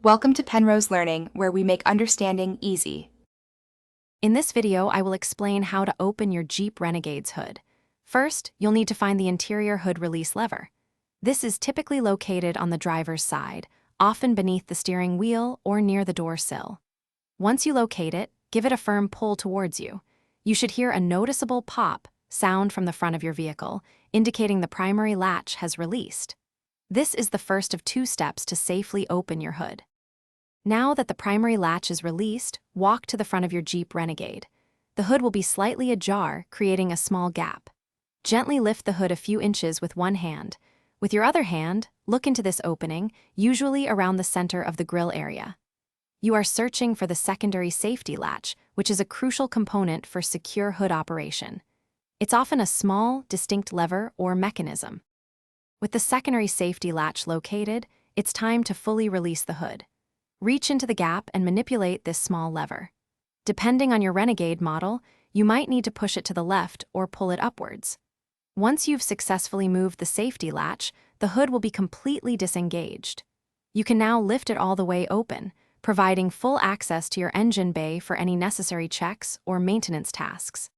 Welcome to Penrose Learning, where we make understanding easy. In this video, I will explain how to open your Jeep Renegade's hood. First, you'll need to find the interior hood release lever. This is typically located on the driver's side, often beneath the steering wheel or near the door sill. Once you locate it, give it a firm pull towards you. You should hear a noticeable pop sound from the front of your vehicle, indicating the primary latch has released. This is the first of 2 steps to safely open your hood. Now that the primary latch is released, walk to the front of your Jeep Renegade. The hood will be slightly ajar, creating a small gap. Gently lift the hood a few inches with one hand. With your other hand, look into this opening, usually around the center of the grille area. You are searching for the secondary safety latch, which is a crucial component for secure hood operation. It's often a small, distinct lever or mechanism. With the secondary safety latch located, it's time to fully release the hood. Reach into the gap and manipulate this small lever. Depending on your Renegade model, you might need to push it to the left or pull it upwards. Once you've successfully moved the safety latch, the hood will be completely disengaged. You can now lift it all the way open, providing full access to your engine bay for any necessary checks or maintenance tasks.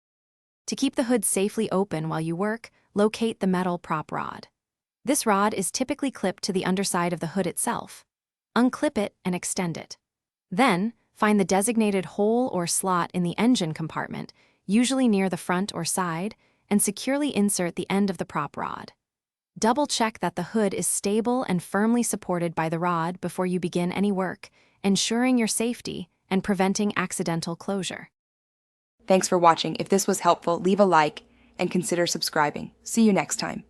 To keep the hood safely open while you work, locate the metal prop rod. This rod is typically clipped to the underside of the hood itself. Unclip it and extend it. Then, find the designated hole or slot in the engine compartment, usually near the front or side, and securely insert the end of the prop rod. Double-check that the hood is stable and firmly supported by the rod before you begin any work, ensuring your safety and preventing accidental closure. Thanks for watching. If this was helpful, leave a like and consider subscribing. See you next time.